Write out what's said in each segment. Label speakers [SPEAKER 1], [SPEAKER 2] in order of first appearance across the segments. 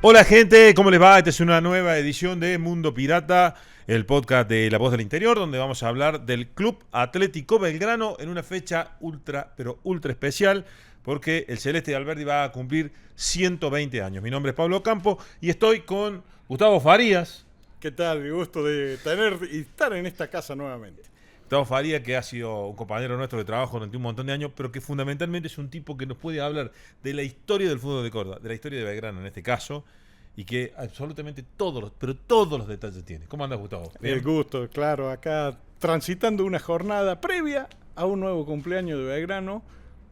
[SPEAKER 1] Hola gente, ¿cómo les va? Esta es una nueva edición de Mundo Pirata, el podcast de La Voz del Interior, donde vamos a hablar del Club Atlético Belgrano en una fecha ultra especial, porque el Celeste de Alberdi va a cumplir 120 años. Mi nombre es Pablo Campo y estoy con Gustavo Farías.
[SPEAKER 2] ¿Qué tal? Mi gusto de tener y estar en esta casa nuevamente.
[SPEAKER 1] Gustavo Farías, que ha sido un compañero nuestro de trabajo durante un montón de años, pero que fundamentalmente es un tipo que nos puede hablar de la historia del fútbol de Córdoba, de la historia de Belgrano en este caso, y que absolutamente todos los detalles tiene. ¿Cómo andas, Gustavo?
[SPEAKER 2] ¿Bien? El gusto, claro, acá transitando una jornada previa a un nuevo cumpleaños de Belgrano,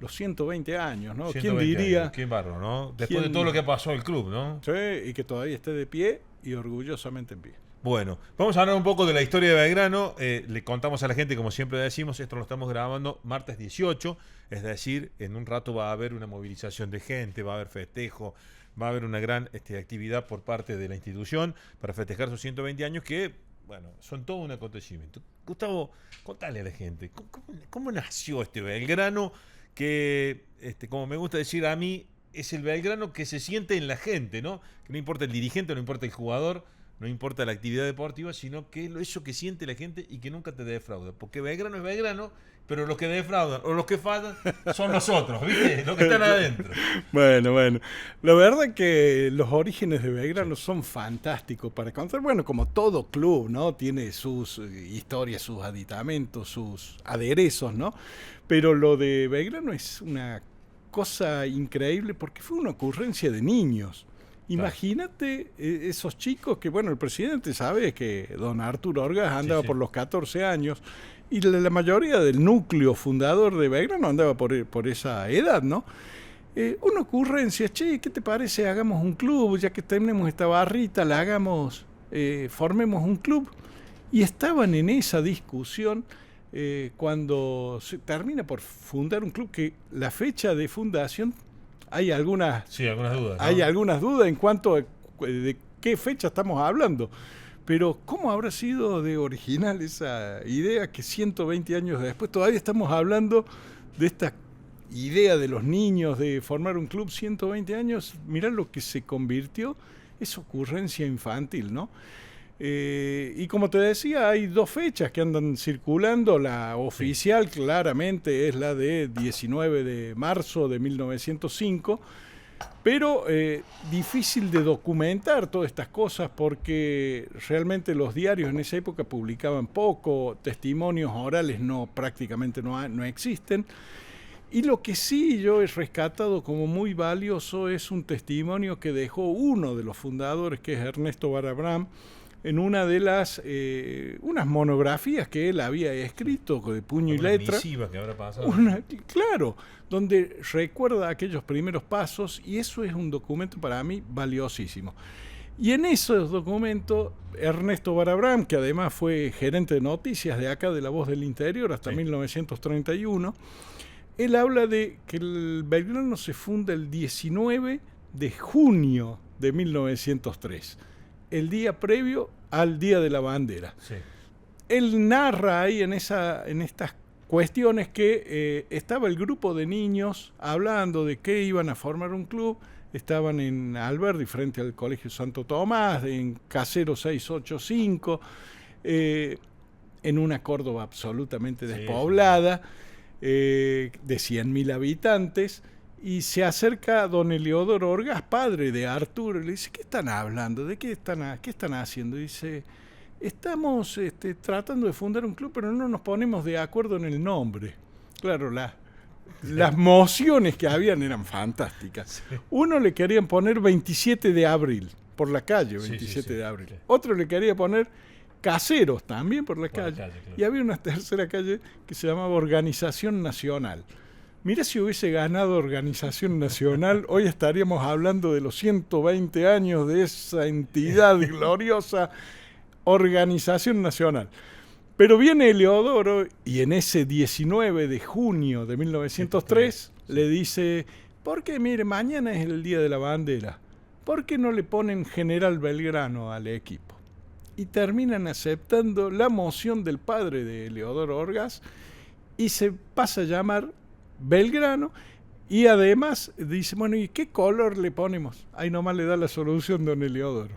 [SPEAKER 2] los 120 años, ¿no?
[SPEAKER 1] 120
[SPEAKER 2] ¿Quién diría?
[SPEAKER 1] Años. Qué barro, ¿no? Después de todo lo que pasó el club, ¿no?
[SPEAKER 2] Sí, y que todavía esté de pie y orgullosamente en pie.
[SPEAKER 1] Bueno, vamos a hablar un poco de la historia de Belgrano. Le contamos a la gente, como siempre decimos, esto lo estamos grabando martes 18, es decir, en un rato va a haber una movilización de gente, va a haber festejo, va a haber una gran actividad por parte de la institución para festejar sus 120 años que, bueno, son todo un acontecimiento. Gustavo, contale a la gente, ¿cómo nació este Belgrano que, como me gusta decir a mí, es el Belgrano que se siente en la gente, ¿no? Que no importa el dirigente, no importa el jugador, no importa la actividad deportiva, sino que es eso que siente la gente y que nunca te defrauda. Porque Belgrano es Belgrano, pero los que defraudan o los que fallan son nosotros, ¿viste? Los que están adentro.
[SPEAKER 2] Bueno. La verdad que los orígenes de Belgrano son fantásticos para contar. Bueno, como todo club, ¿no? Tiene sus historias, sus aditamentos, sus aderezos, ¿no? Pero lo de Belgrano es una cosa increíble porque fue una ocurrencia de niños. Imagínate esos chicos que, bueno, el presidente sabe que don Arturo Orgaz andaba por los 14 años y la mayoría del núcleo fundador de Belgrano andaba por esa edad, ¿no? Una ocurrencia, che, ¿qué te parece? Hagamos un club, ya que tenemos esta barrita, formemos un club. Y estaban en esa discusión cuando se termina por fundar un club que la fecha de fundación... Hay algunas
[SPEAKER 1] dudas, ¿no?
[SPEAKER 2] Hay algunas dudas en cuanto a de qué fecha estamos hablando. Pero ¿cómo habrá sido de original esa idea que 120 años después todavía estamos hablando de esta idea de los niños de formar un club 120 años? Mirá lo que se convirtió, esa ocurrencia infantil, ¿no? Y como te decía, hay dos fechas que andan circulando. La oficial claramente es la de 19 de marzo de 1905, pero difícil de documentar todas estas cosas porque realmente los diarios en esa época publicaban poco, testimonios orales prácticamente no existen. Y lo que sí yo he rescatado como muy valioso es un testimonio que dejó uno de los fundadores, que es Ernesto Barabram, en una de unas monografías que él había escrito de puño y letra.
[SPEAKER 1] Misiva que habrá pasado.
[SPEAKER 2] Claro, donde recuerda aquellos primeros pasos, y eso es un documento para mí valiosísimo. Y en esos documentos, Ernesto Barabram, que además fue gerente de noticias de acá de La Voz del Interior hasta 1931, él habla de que el Belgrano se funda el 19 de junio de 1903. El día previo al Día de la Bandera. Sí. Él narra ahí en estas cuestiones que estaba el grupo de niños hablando de que iban a formar un club. Estaban en Alberdi frente al Colegio Santo Tomás, en Casero 685, en una Córdoba absolutamente despoblada, de 100.000 habitantes. Y se acerca don Eliodoro Orgaz, padre de Arturo, y le dice, ¿qué están hablando? ¿De qué están haciendo? Y dice, estamos tratando de fundar un club, pero no nos ponemos de acuerdo en el nombre. Claro, las mociones que habían eran fantásticas. Sí. Uno le querían poner 27 de abril, por la calle, 27 de abril. Sí. Otro le quería poner Caseros, también por la calle. Claro. Y había una tercera calle que se llamaba Organización Nacional. Mira, si hubiese ganado Organización Nacional, hoy estaríamos hablando de los 120 años de esa entidad gloriosa, Organización Nacional. Pero viene Eliodoro y en ese 19 de junio de 1903 le dice, ¿por qué? Mire, mañana es el Día de la Bandera. ¿Por qué no le ponen General Belgrano al equipo? Y terminan aceptando la moción del padre de Eliodoro Orgaz y se pasa a llamar Belgrano, Y además dice, bueno, ¿y qué color le ponemos? Ahí nomás le da la solución don Heliodoro.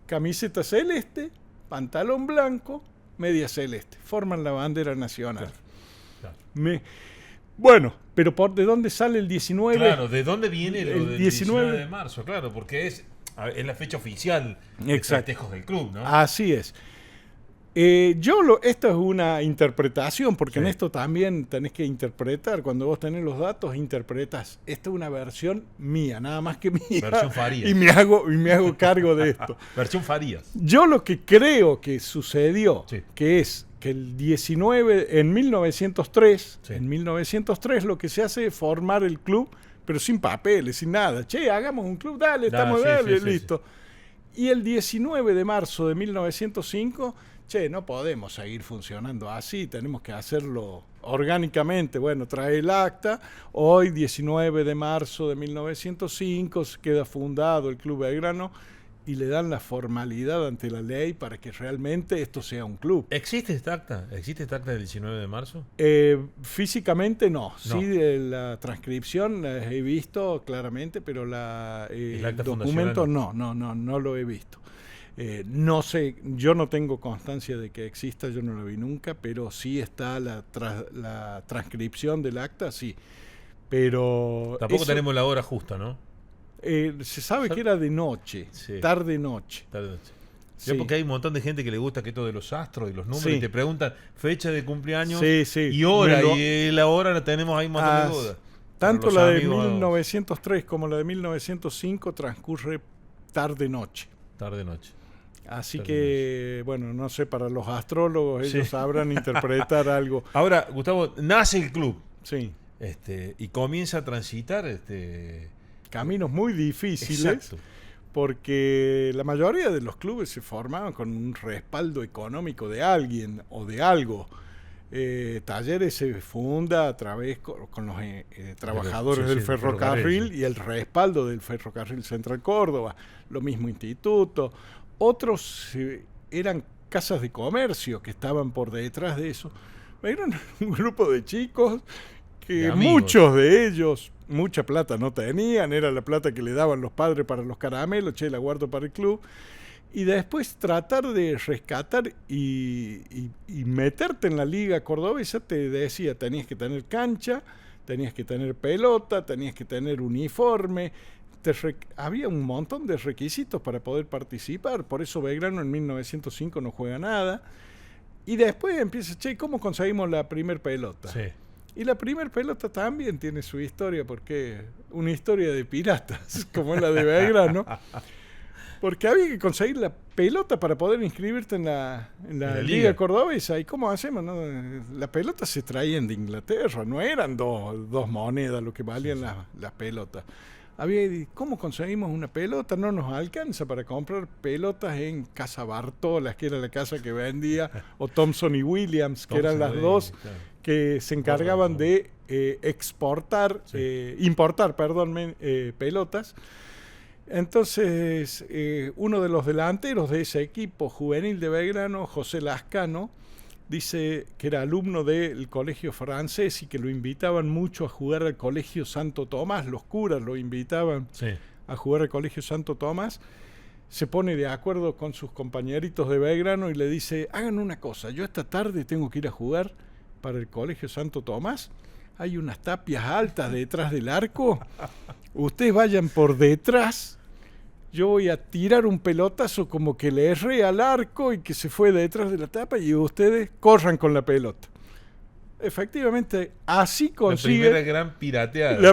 [SPEAKER 2] Camiseta celeste, pantalón blanco, media celeste. Forman la bandera nacional.
[SPEAKER 1] Claro.
[SPEAKER 2] Bueno, pero ¿de dónde sale el 19?
[SPEAKER 1] Claro, ¿de dónde viene lo
[SPEAKER 2] El
[SPEAKER 1] del 19 de marzo? Claro, porque es la fecha oficial de festejos del club, ¿no?
[SPEAKER 2] Así es. Esto es una interpretación, porque en esto también tenés que interpretar. Cuando vos tenés los datos, interpretas. Esta es una versión mía, nada más que mía.
[SPEAKER 1] Versión Farías.
[SPEAKER 2] Y me hago cargo de esto.
[SPEAKER 1] Versión Farías.
[SPEAKER 2] Yo lo que creo que sucedió, que es que el 19, en 1903, en 1903 lo que se hace es formar el club, pero sin papeles, sin nada. Che, hagamos un club, dale, estamos listo. Y el 19 de marzo de 1905... no podemos seguir funcionando así, tenemos que hacerlo orgánicamente. Bueno, trae el acta, hoy 19 de marzo de 1905 queda fundado el Club Belgrano y le dan la formalidad ante la ley para que realmente esto sea un club.
[SPEAKER 1] ¿Existe esta acta? ¿Existe esta acta del 19 de marzo?
[SPEAKER 2] Físicamente no. Sí, la transcripción la he visto claramente, pero el documento no lo he visto. No sé, yo no tengo constancia de que exista, yo no lo vi nunca, pero sí está la transcripción del acta, sí. Pero
[SPEAKER 1] tampoco tenemos la hora justa, ¿no?
[SPEAKER 2] Se sabe que era de noche, tarde-noche.
[SPEAKER 1] Sí. Porque hay un montón de gente que le gusta que esto de los astros y los números, y te preguntan fecha de cumpleaños y hora, y la hora la tenemos ahí un montón de dudas.
[SPEAKER 2] Tanto la de 1903 como la de 1905 transcurre tarde-noche.
[SPEAKER 1] Tarde-noche.
[SPEAKER 2] Así que, bueno, no sé, para los astrólogos ellos sabrán interpretar algo.
[SPEAKER 1] Ahora, Gustavo, nace el club.
[SPEAKER 2] Sí.
[SPEAKER 1] Y comienza a transitar
[SPEAKER 2] caminos muy difíciles.
[SPEAKER 1] Exacto.
[SPEAKER 2] Porque la mayoría de los clubes se formaban con un respaldo económico de alguien o de algo. Talleres se funda a través con los trabajadores del ferrocarril y el respaldo del Ferrocarril Central Córdoba. Lo mismo instituto. Otros eran casas de comercio que estaban por detrás de eso. Eran un grupo de chicos que muchos de ellos mucha plata no tenían, era la plata que le daban los padres para los caramelos, la guardo para el club. Y después tratar de rescatar y meterte en la liga cordobesa, te decía, tenías que tener cancha, tenías que tener pelota, tenías que tener uniforme. Había un montón de requisitos para poder participar, por eso Belgrano en 1905 no juega nada. Y después empieza, ¿cómo conseguimos la primer pelota?
[SPEAKER 1] Sí.
[SPEAKER 2] Y la primer pelota también tiene su historia, porque una historia de piratas, como la de Belgrano. Porque había que conseguir la pelota para poder inscribirte en la Liga Cordobesa. ¿Y cómo hacemos? ¿No? Las pelotas se traían de Inglaterra, no eran dos monedas lo que valían las pelotas. ¿Cómo conseguimos una pelota? No nos alcanza para comprar pelotas en Casa Bartolas, que era la casa que vendía, o Thompson y Williams, que eran las dos que se encargaban de importar pelotas. Entonces, uno de los delanteros de ese equipo juvenil de Belgrano, José Lascano, dice que era alumno del colegio francés y que lo invitaban mucho a jugar al colegio Santo Tomás, los curas lo invitaban a jugar al colegio Santo Tomás. Se pone de acuerdo con sus compañeritos de Belgrano y le dice, hagan una cosa, yo esta tarde tengo que ir a jugar para el colegio Santo Tomás, hay unas tapias altas detrás del arco, ustedes vayan por detrás, yo voy a tirar un pelotazo como que le erré al arco y que se fue detrás de la tapa y ustedes corran con la pelota. Efectivamente, así consigue... La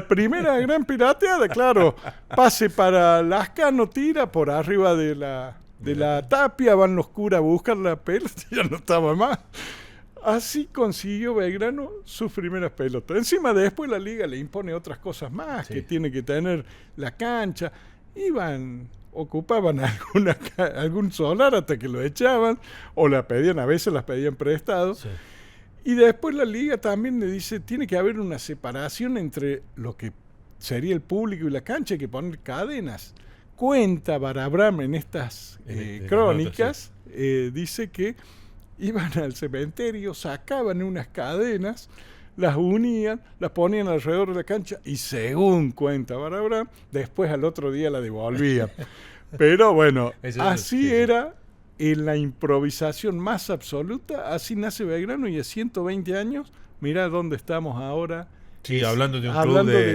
[SPEAKER 2] primera gran pirateada, claro. Pase para Lascano, tira por arriba de la tapia, van los curas a buscar la pelota y ya no estaba más. Así consiguió Belgrano sus primeras pelotas. Encima después la liga le impone otras cosas más, que tiene que tener la cancha. Ocupaban algún solar hasta que lo echaban, o a veces las pedían prestado. Sí. Y después la liga también le dice, tiene que haber una separación entre lo que sería el público y la cancha, hay que poner cadenas. Cuenta Barabram en estas crónicas, dice que iban al cementerio, sacaban unas cadenas, las unían, las ponían alrededor de la cancha y según cuenta Barabram, después al otro día la devolvían. Pero bueno, así era en la improvisación más absoluta, así nace Belgrano y a 120 años, mirá dónde estamos ahora.
[SPEAKER 1] Sí, hablando de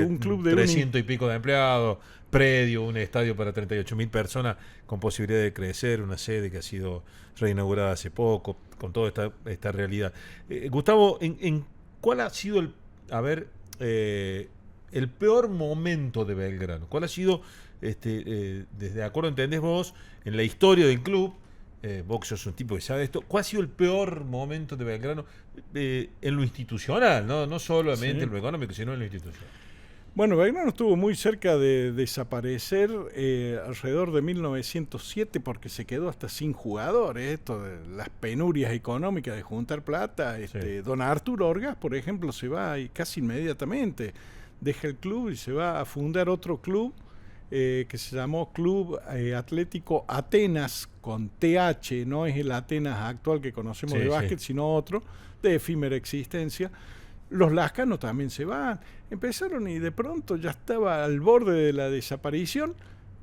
[SPEAKER 1] un club de 300 y pico de empleados, predio, un estadio para 38.000 personas con posibilidad de crecer, una sede que ha sido reinaugurada hace poco, con toda esta realidad. Gustavo, ¿cuál ha sido el peor momento de Belgrano? ¿Cuál ha sido, desde acuerdo entendés vos, en la historia del club? Vos que sos un tipo que sabe esto, ¿cuál ha sido el peor momento de Belgrano en lo institucional? No solamente en lo económico, sino en lo institucional.
[SPEAKER 2] Bueno, Belgrano estuvo muy cerca de desaparecer alrededor de 1907 porque se quedó hasta sin jugadores. Esto de las penurias económicas de juntar plata. Don Arturo Orgaz, por ejemplo, se va casi inmediatamente. Deja el club y se va a fundar otro club que se llamó Club Atlético Atenas, con TH, no es el Atenas actual que conocemos de básquet, sino otro, de efímera existencia. Los lascanos también se van, empezaron y de pronto ya estaba al borde de la desaparición,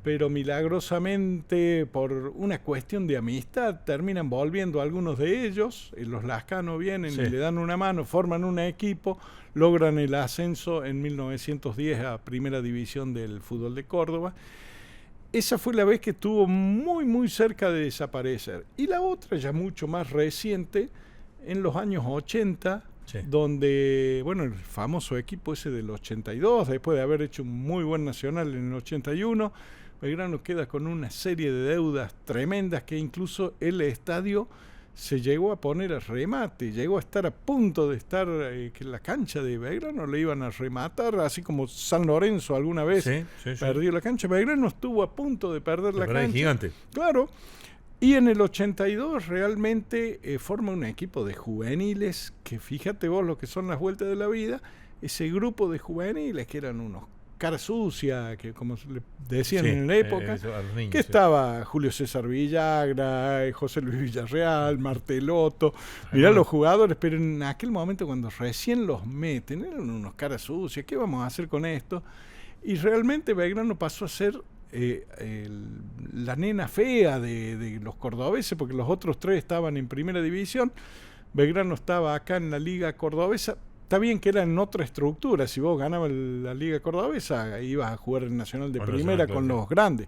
[SPEAKER 2] pero milagrosamente por una cuestión de amistad terminan volviendo algunos de ellos, los lascanos vienen y le dan una mano, forman un equipo, logran el ascenso en 1910 a Primera División del fútbol de Córdoba. Esa fue la vez que estuvo muy muy cerca de desaparecer. Y la otra, ya mucho más reciente, en los años 80, donde, bueno, el famoso equipo ese del 82, después de haber hecho un muy buen nacional en el 81, Belgrano queda con una serie de deudas tremendas que incluso el estadio se llegó a poner a remate, llegó a estar a punto de estar, que la cancha de Belgrano le iban a rematar, así como San Lorenzo alguna vez perdió la cancha. Belgrano estuvo a punto de perder la cancha.
[SPEAKER 1] Gigante.
[SPEAKER 2] Claro. Y en el 82 realmente forma un equipo de juveniles, que fíjate vos lo que son las vueltas de la vida, ese grupo de juveniles que eran unos cara sucia, que como le decían en la época, niños, que estaba Julio César Villagra, José Luis Villarreal, Martelotto, mirá los jugadores, pero en aquel momento cuando recién los meten, eran unos cara sucias, ¿qué vamos a hacer con esto? Y realmente Belgrano pasó a ser la nena fea de los cordobeses, porque los otros tres estaban en primera división, Belgrano estaba acá en la liga cordobesa. Está bien que era en otra estructura, si vos ganabas la liga cordobesa ibas a jugar el Nacional de primera con los grandes.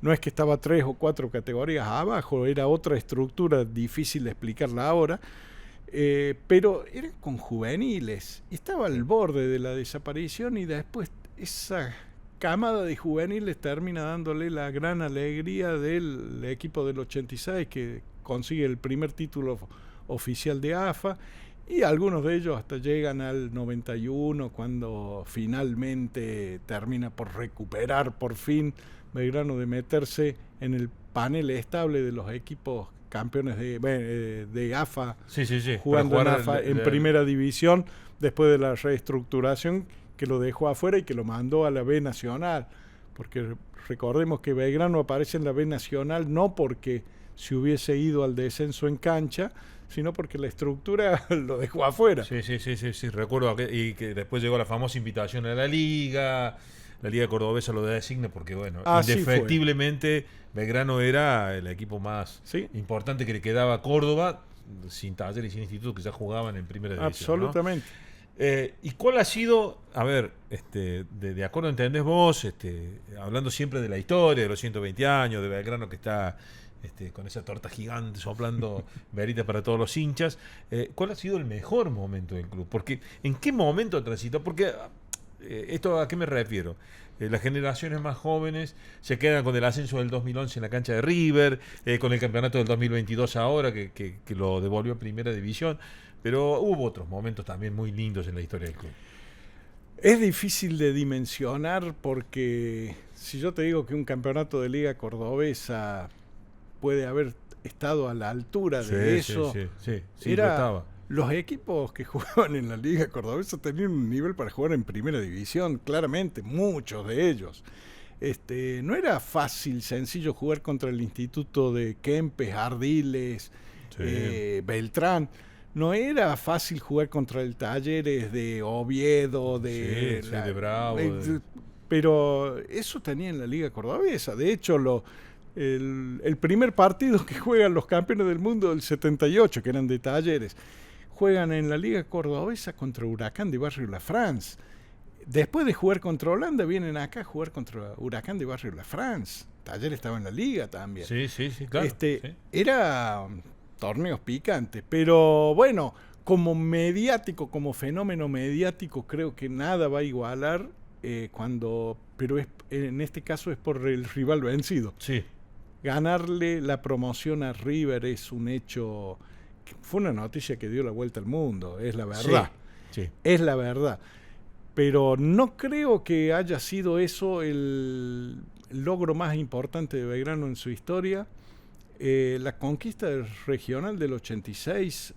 [SPEAKER 2] No es que estaba 3 o 4 categorías abajo, era otra estructura difícil de explicarla ahora, pero era con juveniles, estaba al borde de la desaparición y después esa camada de juveniles termina dándole la gran alegría del equipo del 86 que consigue el primer título oficial de AFA. Y algunos de ellos hasta llegan al 91, cuando finalmente termina por recuperar por fin Belgrano de meterse en el panel estable de los equipos campeones de AFA, jugando en AFA en primera división, después de la reestructuración que lo dejó afuera y que lo mandó a la B Nacional. Porque recordemos que Belgrano aparece en la B Nacional no porque se hubiese ido al descenso en cancha, sino porque la estructura lo dejó afuera.
[SPEAKER 1] Sí, recuerdo y que después llegó la famosa invitación a la Liga Cordobesa lo designa porque, bueno, indefectiblemente Belgrano era el equipo más importante que le quedaba a Córdoba, sin Taller y sin Instituto, que ya jugaban en primera división.
[SPEAKER 2] Absolutamente.
[SPEAKER 1] ¿No? ¿Y cuál ha sido, a ver, de acuerdo entendés vos, hablando siempre de la historia, de los 120 años, de Belgrano que está con esa torta gigante soplando veritas para todos los hinchas, ¿cuál ha sido el mejor momento del club? Porque ¿en qué momento transitó? Porque ¿esto a qué me refiero? Las generaciones más jóvenes se quedan con el ascenso del 2011 en la cancha de River, con el campeonato del 2022 ahora que lo devolvió a primera división, pero hubo otros momentos también muy lindos en la historia del club.
[SPEAKER 2] Es difícil de dimensionar porque si yo te digo que un campeonato de liga cordobesa puede haber estado a la altura de eso, era los equipos que jugaban en la liga cordobesa tenían un nivel para jugar en primera división, claramente, muchos de ellos. No era fácil, sencillo jugar contra el Instituto de Kempes, Ardiles, Beltrán. no era fácil jugar contra el Talleres de Oviedo, de,
[SPEAKER 1] sí, de Bravo.
[SPEAKER 2] pero eso tenía en la Liga Cordobesa. De hecho, el primer partido que juegan los campeones del mundo del 78, que eran de Talleres, juegan en la Liga Cordobesa contra Huracán de Barrio La France. Después de jugar contra Holanda, vienen acá a jugar contra Huracán de Barrio La France. Talleres estaba en la Liga también.
[SPEAKER 1] Sí, claro.
[SPEAKER 2] Sí. Era torneos picantes, pero bueno, como mediático, como fenómeno mediático, creo que nada va a igualar pero en este caso es por el rival vencido.
[SPEAKER 1] Sí.
[SPEAKER 2] Ganarle la promoción a River es un hecho, fue una noticia que dio la vuelta al mundo, es la verdad.
[SPEAKER 1] Sí.
[SPEAKER 2] Es la verdad. Pero no creo que haya sido eso el logro más importante de Belgrano en su historia. La conquista del regional del 86.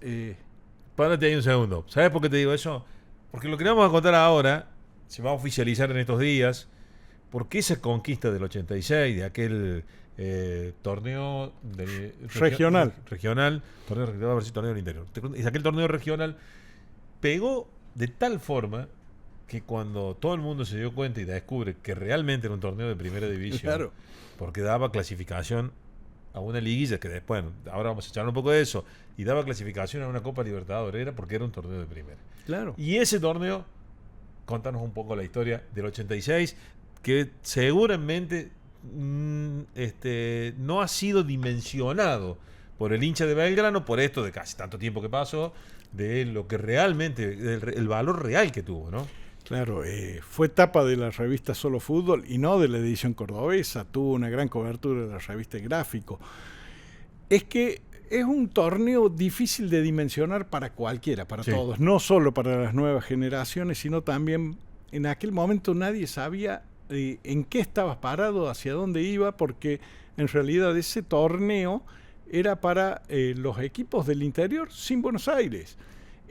[SPEAKER 1] Párate ahí un segundo. ¿Sabes por qué te digo eso? Porque lo que vamos a contar ahora se va a oficializar en estos días. Porque esa conquista del 86, de aquel torneo
[SPEAKER 2] regional,
[SPEAKER 1] torneo del interior. Aquel torneo regional pegó de tal forma que cuando todo el mundo se dio cuenta y descubre que realmente era un torneo de primera división,
[SPEAKER 2] claro,
[SPEAKER 1] porque daba clasificación a una liguilla que después, ahora vamos a echar un poco de eso, y daba clasificación a una Copa Libertadores, era porque era un torneo de primera.
[SPEAKER 2] Claro.
[SPEAKER 1] Y ese torneo, contanos un poco la historia del 86, que seguramente no ha sido dimensionado por el hincha de Belgrano, por esto de casi tanto tiempo que pasó, de lo que realmente, el valor real que tuvo, ¿no?
[SPEAKER 2] Claro, fue tapa de la revista Solo Fútbol y no de la edición cordobesa, tuvo una gran cobertura de la revista Gráfico. Es que es un torneo difícil de dimensionar para cualquiera, para todos, no solo para las nuevas generaciones, sino también en aquel momento nadie sabía en qué estabas parado, hacia dónde iba, porque en realidad ese torneo era para los equipos del interior sin Buenos Aires.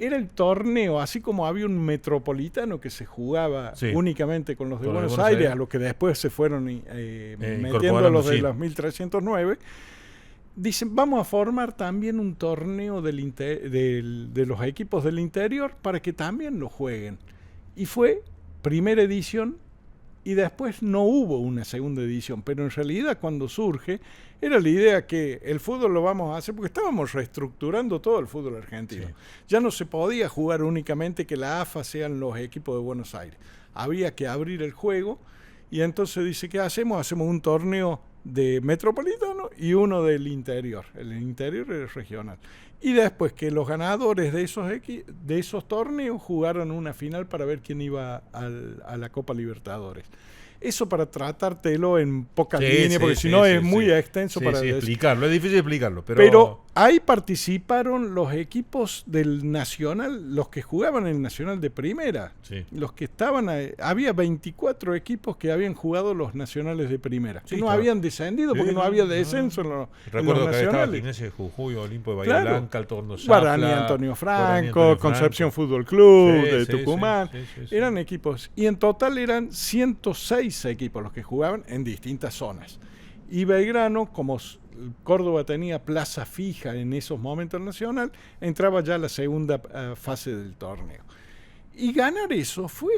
[SPEAKER 2] Era el torneo, así como había un metropolitano que se jugaba únicamente con los de Buenos Aires, a los que después se fueron metiendo a los de los 1309. Dicen, vamos a formar también un torneo de los equipos del interior para que también lo jueguen. Y fue primera edición y después no hubo una segunda edición, pero en realidad cuando surge era la idea que el fútbol lo vamos a hacer porque estábamos reestructurando todo el fútbol argentino. Sí. Ya no se podía jugar únicamente que la AFA sean los equipos de Buenos Aires. Había que abrir el juego y entonces dice, ¿qué hacemos? Hacemos un torneo de metropolitano y uno del interior. El interior es regional. Y después que los ganadores de esos torneos jugaron una final para ver quién iba a la Copa Libertadores. Eso para tratártelo en pocas líneas, porque si no es muy extenso para
[SPEAKER 1] explicarlo. Es difícil explicarlo.
[SPEAKER 2] Pero ahí participaron los equipos del Nacional, los que jugaban en el Nacional de Primera. Sí. Los que estaban había 24 equipos que habían jugado los nacionales de Primera. Sí, que no habían descendido porque no había descenso en los nacionales.
[SPEAKER 1] Ginés Jujuy, Olimpo de Bahía Blanca, el Torno Zapla,
[SPEAKER 2] Guaraní Antonio Franco, Concepción Fútbol Club de Tucumán. Eran equipos. Y en total eran 106 equipos los que jugaban en distintas zonas. Y Belgrano, como Córdoba tenía plaza fija en esos momentos nacional, entraba ya a la segunda fase del torneo. Y ganar eso fue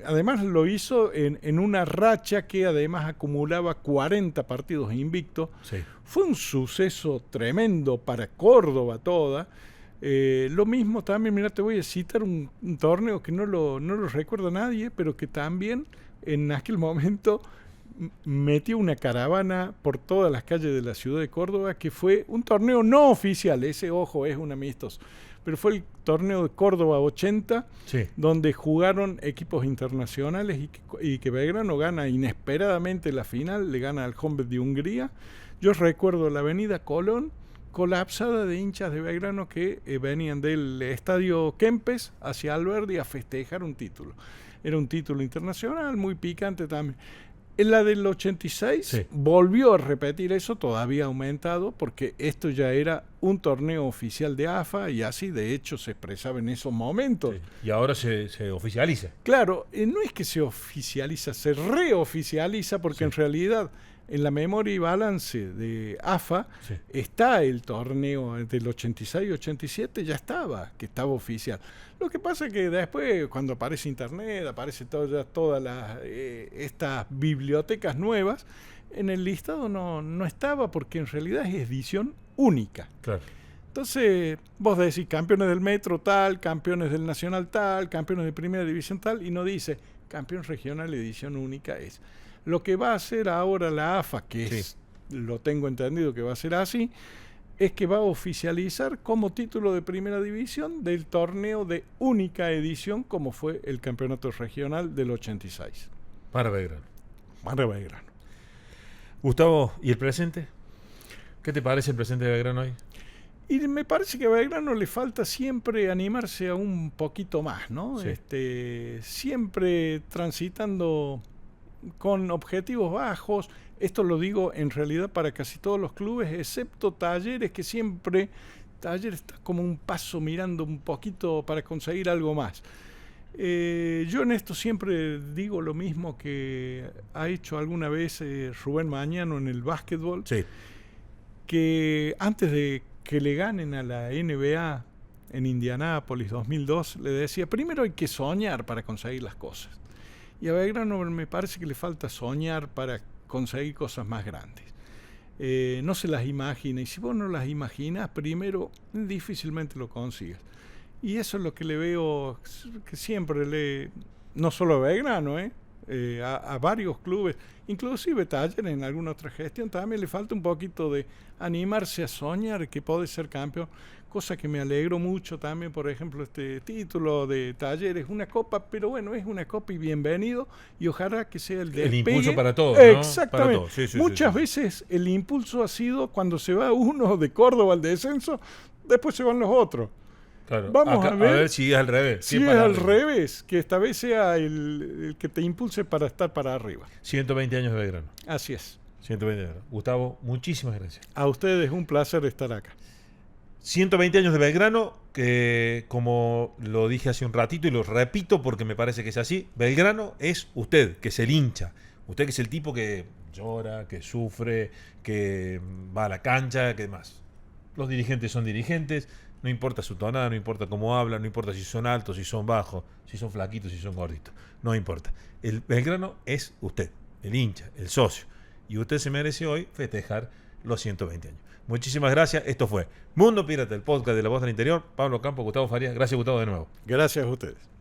[SPEAKER 2] además lo hizo en una racha que además acumulaba 40 partidos invictos. Sí. Fue un suceso tremendo para Córdoba toda. Lo mismo también, mira, te voy a citar un torneo que no lo recuerda nadie, pero que también en aquel momento metió una caravana por todas las calles de la ciudad de Córdoba, que fue un torneo no oficial, ese, ojo, es un amistoso, pero fue el torneo de Córdoba 80, donde jugaron equipos internacionales y que Belgrano gana inesperadamente la final, le gana al Honvéd de Hungría. Yo recuerdo la avenida Colón colapsada de hinchas de Belgrano que venían del estadio Kempes hacia Alberdi a festejar un título. Era un título internacional, muy picante también. En la del 86 volvió a repetir eso, todavía aumentado, porque esto ya era un torneo oficial de AFA, y así de hecho se expresaba en esos momentos.
[SPEAKER 1] Sí. Y ahora se oficializa.
[SPEAKER 2] Claro, no es que se oficializa, se reoficializa, porque en realidad en la memoria y balance de AFA está el torneo del 86-87, ya estaba, que estaba oficial. Lo que pasa es que después, cuando aparece internet, aparece todas estas bibliotecas nuevas, en el listado no estaba, porque en realidad es edición única.
[SPEAKER 1] Claro.
[SPEAKER 2] Entonces, vos decís campeones del Metro tal, campeones del Nacional tal, campeones de Primera División tal, y no dice campeón regional edición única es. Lo que va a hacer ahora la AFA, que lo tengo entendido que va a ser así, es que va a oficializar como título de Primera División del torneo de única edición, como fue el campeonato regional del 86.
[SPEAKER 1] Para Belgrano.
[SPEAKER 2] Para Belgrano.
[SPEAKER 1] Gustavo, ¿y el presente? ¿Qué te parece el presente de Belgrano hoy?
[SPEAKER 2] Y me parece que a Belgrano le falta siempre animarse a un poquito más, ¿no? Sí. Siempre transitando con objetivos bajos. Esto lo digo en realidad para casi todos los clubes, excepto Talleres, que siempre Talleres está como un paso mirando un poquito para conseguir algo más. Yo en esto siempre digo lo mismo que ha hecho alguna vez Rubén Mañano en el básquetbol, que antes de que le ganen a la NBA en Indianápolis 2002, le decía, primero hay que soñar para conseguir las cosas. Y a Belgrano me parece que le falta soñar para conseguir cosas más grandes. No se las imagina, y si vos no las imaginas, primero difícilmente lo consigas. Y eso es lo que le veo, que siempre no solo a Belgrano, a varios clubes, inclusive Talleres en alguna otra gestión, también le falta un poquito de animarse a soñar que puede ser campeón, cosa que me alegro mucho también. Por ejemplo, este título de Talleres, una copa, pero bueno, es una copa y bienvenido, y ojalá que sea el despegue.
[SPEAKER 1] El impulso para todos, ¿no?
[SPEAKER 2] Exactamente.
[SPEAKER 1] Para todos.
[SPEAKER 2] Muchas veces el impulso ha sido cuando se va uno de Córdoba al descenso, después se van los otros.
[SPEAKER 1] Claro.
[SPEAKER 2] Vamos a ver
[SPEAKER 1] si es al revés.
[SPEAKER 2] Si es al revés, que esta vez sea el que te impulse para estar para arriba.
[SPEAKER 1] 120 años de Belgrano.
[SPEAKER 2] Así es.
[SPEAKER 1] 120 años. Gustavo, muchísimas gracias.
[SPEAKER 2] A ustedes un placer estar acá.
[SPEAKER 1] 120 años de Belgrano, que como lo dije hace un ratito y lo repito porque me parece que es así, Belgrano es usted, que es el hincha. Usted que es el tipo que llora, que sufre, que va a la cancha, que demás. Los dirigentes son dirigentes. No importa su tonada, no importa cómo hablan, no importa si son altos, si son bajos, si son flaquitos, si son gorditos. No importa. El Belgrano es usted, el hincha, el socio. Y usted se merece hoy festejar los 120 años. Muchísimas gracias. Esto fue Mundo Pirata, el podcast de La Voz del Interior. Pablo Campos, Gustavo Farías. Gracias, Gustavo, de nuevo.
[SPEAKER 2] Gracias a ustedes.